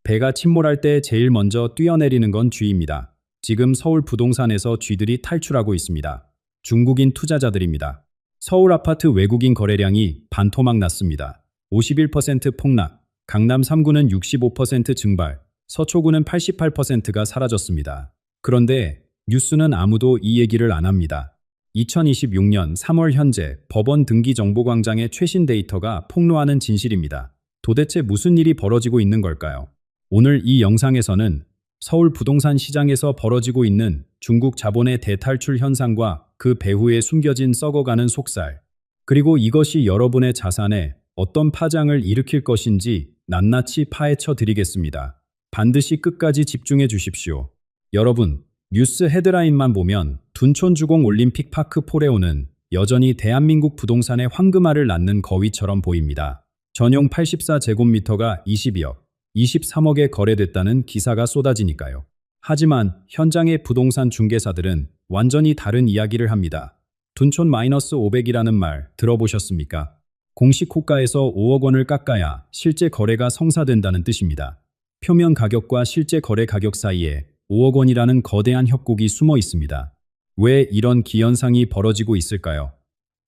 배가 침몰할 때 제일 먼저 뛰어내리는 건 쥐입니다. 지금 서울 부동산에서 쥐들이 탈출하고 있습니다. 중국인 투자자들입니다. 서울 아파트 외국인 거래량이 반토막 났습니다. 51% 폭락, 강남 3구는 65% 증발, 서초구는 88%가 사라졌습니다. 그런데 뉴스는 아무도 이 얘기를 안 합니다. 2026년 3월 현재 법원 등기정보광장의 최신 데이터가 폭로하는 진실입니다. 도대체 무슨 일이 벌어지고 있는 걸까요? 오늘 이 영상에서는 서울 부동산 시장에서 벌어지고 있는 중국 자본의 대탈출 현상과 그 배후에 숨겨진 썩어가는 속살, 그리고 이것이 여러분의 자산에 어떤 파장을 일으킬 것인지 낱낱이 파헤쳐 드리겠습니다. 반드시 끝까지 집중해 주십시오. 여러분, 뉴스 헤드라인만 보면 둔촌주공 올림픽 파크 포레오는 여전히 대한민국 부동산의 황금알을 낳는 거위처럼 보입니다. 전용 84제곱미터가 22억, 23억에 거래됐다는 기사가 쏟아지니까요. 하지만 현장의 부동산 중개사들은 완전히 다른 이야기를 합니다. 둔촌 -500이라는 말 들어보셨습니까? 공식 호가에서 5억 원을 깎아야 실제 거래가 성사된다는 뜻입니다. 표면 가격과 실제 거래 가격 사이에 5억 원이라는 거대한 협곡이 숨어 있습니다. 왜 이런 기현상이 벌어지고 있을까요?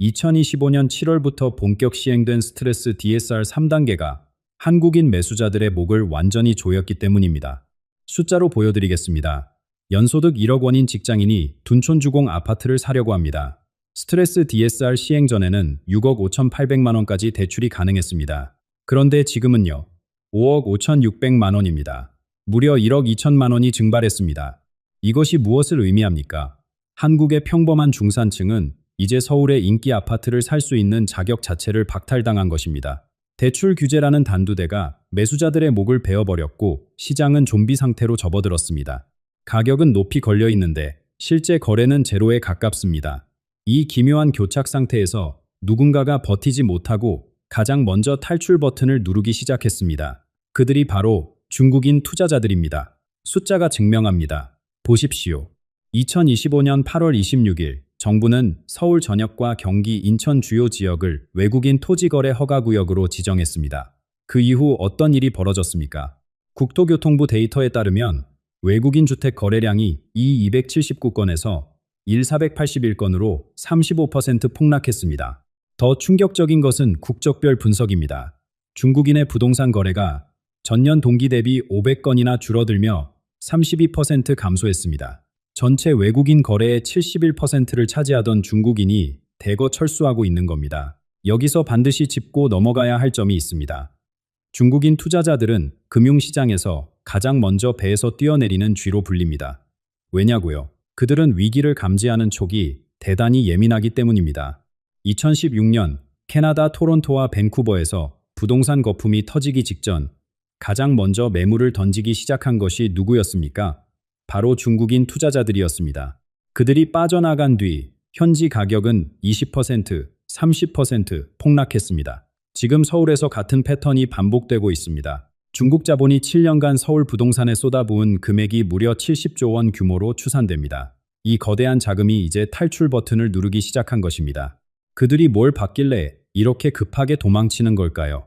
2025년 7월부터 본격 시행된 스트레스 DSR 3단계가 한국인 매수자들의 목을 완전히 조였기 때문입니다. 숫자로 보여드리겠습니다. 연소득 1억 원인 직장인이 둔촌주공 아파트를 사려고 합니다. 스트레스 DSR 시행 전에는 6억 5,800만 원까지 대출이 가능했습니다. 그런데 지금은요, 5억 5,600만 원입니다. 무려 1억 2천만 원이 증발했습니다. 이것이 무엇을 의미합니까? 한국의 평범한 중산층은 이제 서울의 인기 아파트를 살 수 있는 자격 자체를 박탈당한 것입니다. 대출 규제라는 단두대가 매수자들의 목을 베어버렸고 시장은 좀비 상태로 접어들었습니다. 가격은 높이 걸려 있는데 실제 거래는 제로에 가깝습니다. 이 기묘한 교착 상태에서 누군가가 버티지 못하고 가장 먼저 탈출 버튼을 누르기 시작했습니다. 그들이 바로 중국인 투자자들입니다. 숫자가 증명합니다. 보십시오. 2025년 8월 26일 정부는 서울 전역과 경기, 인천 주요 지역을 외국인 토지거래 허가구역으로 지정했습니다. 그 이후 어떤 일이 벌어졌습니까? 국토교통부 데이터에 따르면 외국인 주택 거래량이 279건에서 481건으로 35% 폭락했습니다. 더 충격적인 것은 국적별 분석입니다. 중국인의 부동산 거래가 전년 동기 대비 500건이나 줄어들며 32% 감소했습니다. 전체 외국인 거래의 71%를 차지하던 중국인이 대거 철수하고 있는 겁니다. 여기서 반드시 짚고 넘어가야 할 점이 있습니다. 중국인 투자자들은 금융시장에서 가장 먼저 배에서 뛰어내리는 쥐로 불립니다. 왜냐고요? 그들은 위기를 감지하는 촉이 대단히 예민하기 때문입니다. 2016년 캐나다 토론토와 밴쿠버에서 부동산 거품이 터지기 직전 가장 먼저 매물을 던지기 시작한 것이 누구였습니까? 바로 중국인 투자자들이었습니다. 그들이 빠져나간 뒤 현지 가격은 20%, 30% 폭락했습니다. 지금 서울에서 같은 패턴이 반복되고 있습니다. 중국 자본이 7년간 서울 부동산에 쏟아부은 금액이 무려 70조 원 규모로 추산됩니다. 이 거대한 자금이 이제 탈출 버튼을 누르기 시작한 것입니다. 그들이 뭘 받길래 이렇게 급하게 도망치는 걸까요?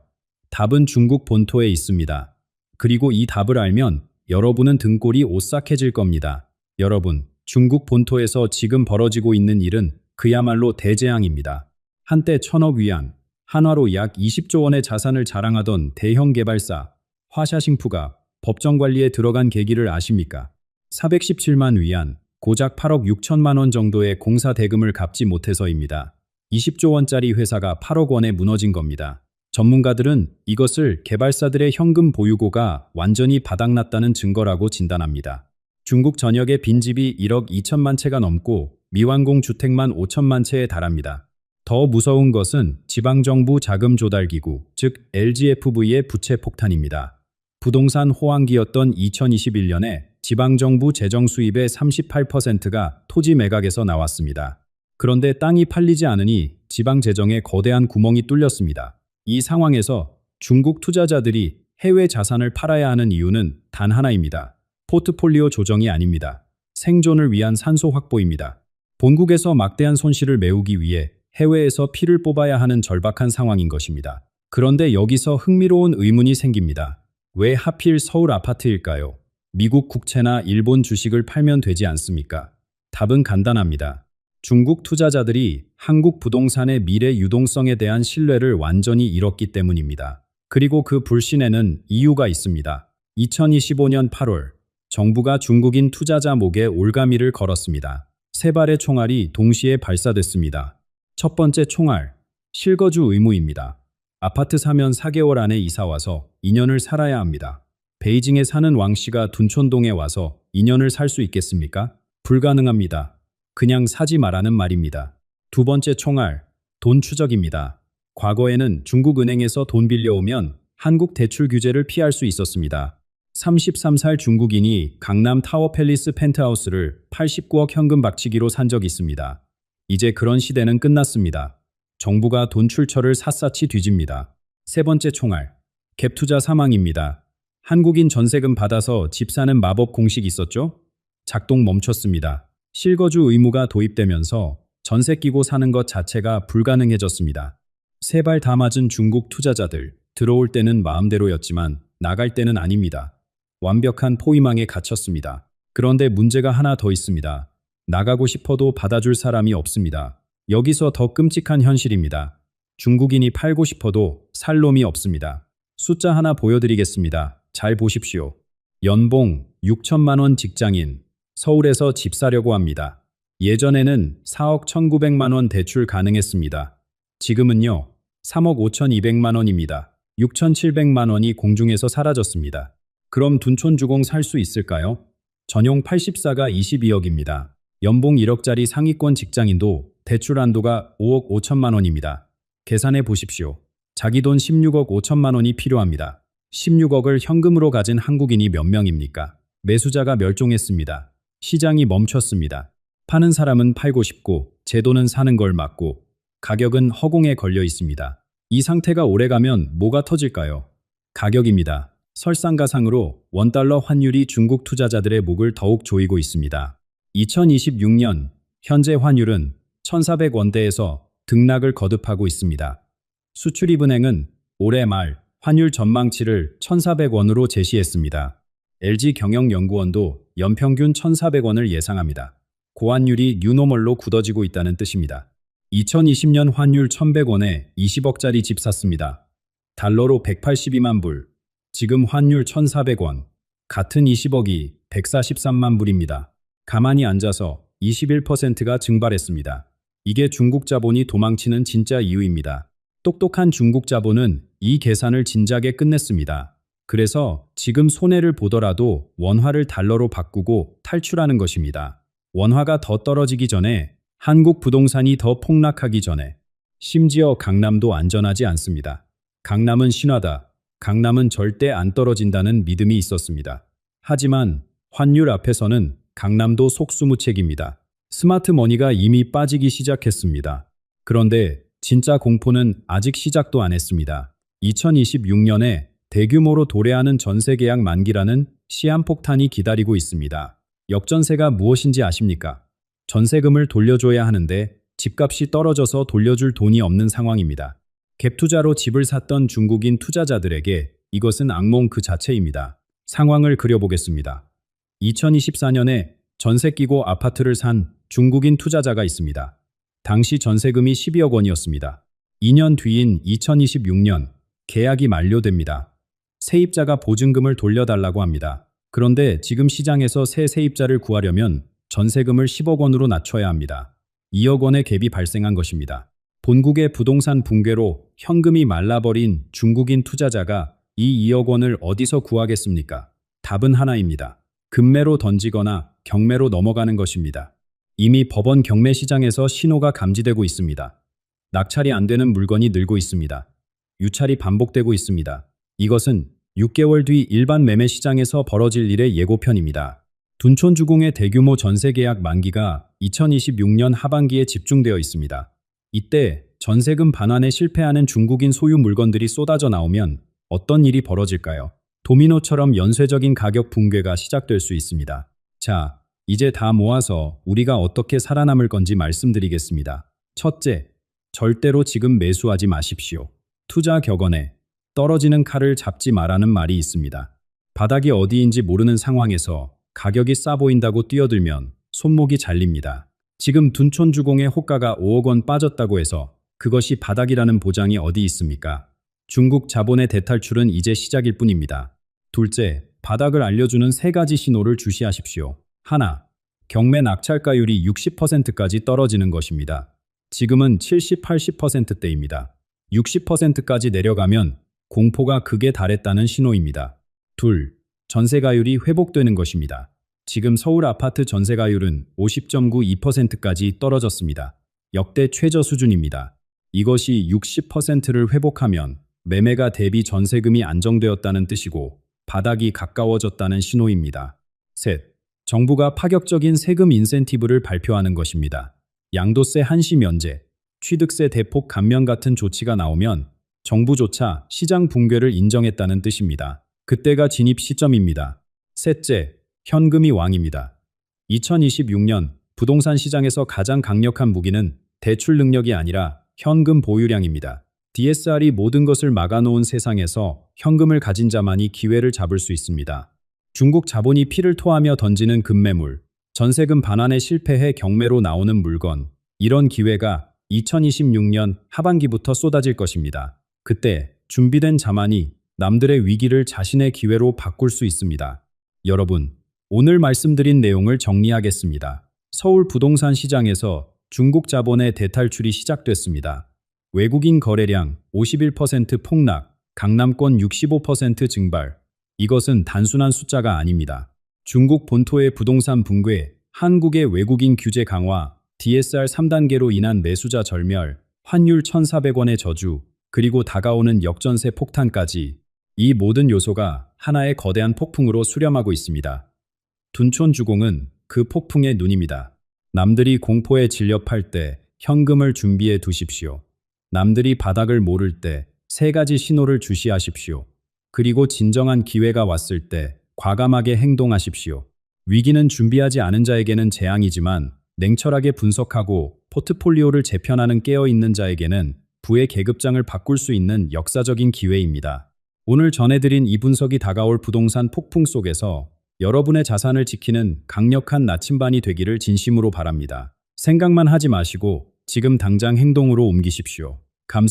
답은 중국 본토에 있습니다. 그리고 이 답을 알면 여러분은 등골이 오싹해질 겁니다. 여러분, 중국 본토에서 지금 벌어지고 있는 일은 그야말로 대재앙입니다. 한때 1,000억 위안, 한화로 약 20조 원의 자산을 자랑하던 대형 개발사 화샤싱푸가 법정 관리에 들어간 계기를 아십니까? 417만 위안, 고작 8억 6천만 원 정도의 공사 대금을 갚지 못해서입니다. 20조 원짜리 회사가 8억 원에 무너진 겁니다. 전문가들은 이것을 개발사들의 현금 보유고가 완전히 바닥났다는 증거라고 진단합니다. 중국 전역의 빈집이 1억 2천만 채가 넘고 미완공 주택만 5천만 채에 달합니다. 더 무서운 것은 지방정부 자금조달기구, 즉 LGFV의 부채 폭탄입니다. 부동산 호황기였던 2021년에 지방정부 재정 수입의 38%가 토지 매각에서 나왔습니다. 그런데 땅이 팔리지 않으니 지방 재정에 거대한 구멍이 뚫렸습니다. 이 상황에서 중국 투자자들이 해외 자산을 팔아야 하는 이유는 단 하나입니다. 포트폴리오 조정이 아닙니다. 생존을 위한 산소 확보입니다. 본국에서 막대한 손실을 메우기 위해 해외에서 피를 뽑아야 하는 절박한 상황인 것입니다. 그런데 여기서 흥미로운 의문이 생깁니다. 왜 하필 서울 아파트일까요? 미국 국채나 일본 주식을 팔면 되지 않습니까? 답은 간단합니다. 중국 투자자들이 한국 부동산의 미래 유동성에 대한 신뢰를 완전히 잃었기 때문입니다. 그리고 그 불신에는 이유가 있습니다. 2025년 8월, 정부가 중국인 투자자 목에 올가미를 걸었습니다. 세 발의 총알이 동시에 발사됐습니다. 첫 번째 총알, 실거주 의무입니다. 아파트 사면 4개월 안에 이사와서 2년을 살아야 합니다. 베이징에 사는 왕 씨가 둔촌동에 와서 2년을 살 수 있겠습니까? 불가능합니다. 그냥 사지 말라는 말입니다. 두 번째 총알, 돈 추적입니다. 과거에는 중국 은행에서 돈 빌려오면 한국 대출 규제를 피할 수 있었습니다. 33살 중국인이 강남 타워 팰리스 펜트하우스를 89억 현금 박치기로 산 적이 있습니다. 이제 그런 시대는 끝났습니다. 정부가 돈 출처를 샅샅이 뒤집니다. 세 번째 총알, 갭투자 사망입니다. 한국인 전세금 받아서 집 사는 마법 공식 있었죠? 작동 멈췄습니다. 실거주 의무가 도입되면서 전세 끼고 사는 것 자체가 불가능해졌습니다. 세 발 다 맞은 중국 투자자들, 들어올 때는 마음대로였지만 나갈 때는 아닙니다. 완벽한 포위망에 갇혔습니다. 그런데 문제가 하나 더 있습니다. 나가고 싶어도 받아줄 사람이 없습니다. 여기서 더 끔찍한 현실입니다. 중국인이 팔고 싶어도 살 놈이 없습니다. 숫자 하나 보여드리겠습니다. 잘 보십시오. 연봉 6천만 원 직장인, 서울에서 집 사려고 합니다. 예전에는 4억 1,900만 원 대출 가능했습니다. 지금은요, 3억 5,200만 원입니다. 6,700만 원이 공중에서 사라졌습니다. 그럼 둔촌 주공 살 수 있을까요? 전용 84가 22억입니다. 연봉 1억짜리 상위권 직장인도 대출 한도가 5억 5천만 원입니다. 계산해 보십시오. 자기 돈 16억 5천만 원이 필요합니다. 16억을 현금으로 가진 한국인이 몇 명입니까? 매수자가 멸종했습니다. 시장이 멈췄습니다. 파는 사람은 팔고 싶고 제도는 사는 걸 막고 가격은 허공에 걸려 있습니다. 이 상태가 오래가면 뭐가 터질까요? 가격입니다. 설상가상으로 원달러 환율이 중국 투자자들의 목을 더욱 조이고 있습니다. 2026년 현재 환율은 1,400원대에서 등락을 거듭하고 있습니다. 수출입은행은 올해 말 환율 전망치를 1,400원으로 제시했습니다. LG경영연구원도 연평균 1,400원을 예상합니다. 고환율이 뉴노멀로 굳어지고 있다는 뜻입니다. 2020년 환율 1,100원에 20억짜리 집 샀습니다. 달러로 182만 불. 지금 환율 1,400원. 같은 20억이 143만 불입니다. 가만히 앉아서 21%가 증발했습니다. 이게 중국 자본이 도망치는 진짜 이유입니다. 똑똑한 중국 자본은 이 계산을 진작에 끝냈습니다. 그래서 지금 손해를 보더라도 원화를 달러로 바꾸고 탈출하는 것입니다. 원화가 더 떨어지기 전에, 한국 부동산이 더 폭락하기 전에. 심지어 강남도 안전하지 않습니다. 강남은 신화다. 강남은 절대 안 떨어진다는 믿음이 있었습니다. 하지만 환율 앞에서는 강남도 속수무책입니다. 스마트머니가 이미 빠지기 시작했습니다. 그런데 진짜 공포는 아직 시작도 안 했습니다. 2026년에 대규모로 도래하는 전세 계약 만기라는 시한폭탄이 기다리고 있습니다. 역전세가 무엇인지 아십니까? 전세금을 돌려줘야 하는데 집값이 떨어져서 돌려줄 돈이 없는 상황입니다. 갭투자로 집을 샀던 중국인 투자자들에게 이것은 악몽 그 자체입니다. 상황을 그려보겠습니다. 2024년에 전세 끼고 아파트를 산 중국인 투자자가 있습니다. 당시 전세금이 12억 원이었습니다. 2년 뒤인 2026년 계약이 만료됩니다. 세입자가 보증금을 돌려달라고 합니다. 그런데 지금 시장에서 새 세입자를 구하려면 전세금을 10억 원으로 낮춰야 합니다. 2억 원의 갭이 발생한 것입니다. 본국의 부동산 붕괴로 현금이 말라버린 중국인 투자자가 이 2억 원을 어디서 구하겠습니까? 답은 하나입니다. 급매로 던지거나 경매로 넘어가는 것입니다. 이미 법원 경매 시장에서 신호가 감지되고 있습니다. 낙찰이 안 되는 물건이 늘고 있습니다. 유찰이 반복되고 있습니다. 이것은 6개월 뒤 일반 매매 시장에서 벌어질 일의 예고편입니다. 둔촌주공의 대규모 전세 계약 만기가 2026년 하반기에 집중되어 있습니다. 이때 전세금 반환에 실패하는 중국인 소유 물건들이 쏟아져 나오면 어떤 일이 벌어질까요? 도미노처럼 연쇄적인 가격 붕괴가 시작될 수 있습니다. 자, 이제 다 모아서 우리가 어떻게 살아남을 건지 말씀드리겠습니다. 첫째, 절대로 지금 매수하지 마십시오. 투자 격언에 떨어지는 칼을 잡지 마라는 말이 있습니다. 바닥이 어디인지 모르는 상황에서 가격이 싸 보인다고 뛰어들면 손목이 잘립니다. 지금 둔촌주공의 호가가 5억 원 빠졌다고 해서 그것이 바닥이라는 보장이 어디 있습니까? 중국 자본의 대탈출은 이제 시작일 뿐입니다. 둘째, 바닥을 알려주는 세 가지 신호를 주시하십시오. 하나, 경매 낙찰가율이 60%까지 떨어지는 것입니다. 지금은 70, 80%대입니다. 60%까지 내려가면 공포가 극에 달했다는 신호입니다. 둘, 전세가율이 회복되는 것입니다. 지금 서울 아파트 전세가율은 50.92%까지 떨어졌습니다. 역대 최저 수준입니다. 이것이 60%를 회복하면 매매가 대비 전세금이 안정되었다는 뜻이고 바닥이 가까워졌다는 신호입니다. 셋, 정부가 파격적인 세금 인센티브를 발표하는 것입니다. 양도세 한시 면제, 취득세 대폭 감면 같은 조치가 나오면 정부조차 시장 붕괴를 인정했다는 뜻입니다. 그때가 진입 시점입니다. 셋째, 현금이 왕입니다. 2026년 부동산 시장에서 가장 강력한 무기는 대출 능력이 아니라 현금 보유량입니다. DSR이 모든 것을 막아놓은 세상에서 현금을 가진 자만이 기회를 잡을 수 있습니다. 중국 자본이 피를 토하며 던지는 급매물, 전세금 반환에 실패해 경매로 나오는 물건, 이런 기회가 2026년 하반기부터 쏟아질 것입니다. 그때 준비된 자만이 남들의 위기를 자신의 기회로 바꿀 수 있습니다. 여러분, 오늘 말씀드린 내용을 정리하겠습니다. 서울 부동산 시장에서 중국 자본의 대탈출이 시작됐습니다. 외국인 거래량 51% 폭락, 강남권 65% 증발. 이것은 단순한 숫자가 아닙니다. 중국 본토의 부동산 붕괴, 한국의 외국인 규제 강화, DSR 3단계로 인한 매수자 절멸, 환율 1,400원의 저주, 그리고 다가오는 역전세 폭탄까지 이 모든 요소가 하나의 거대한 폭풍으로 수렴하고 있습니다. 둔촌주공은 그 폭풍의 눈입니다. 남들이 공포에 질려 팔 때 현금을 준비해 두십시오. 남들이 바닥을 모를 때 세 가지 신호를 주시하십시오. 그리고 진정한 기회가 왔을 때 과감하게 행동하십시오. 위기는 준비하지 않은 자에게는 재앙이지만 냉철하게 분석하고 포트폴리오를 재편하는 깨어있는 자에게는 부의 계급장을 바꿀 수 있는 역사적인 기회입니다. 오늘 전해드린 이 분석이 다가올 부동산 폭풍 속에서 여러분의 자산을 지키는 강력한 나침반이 되기를 진심으로 바랍니다. 생각만 하지 마시고 지금 당장 행동으로 옮기십시오.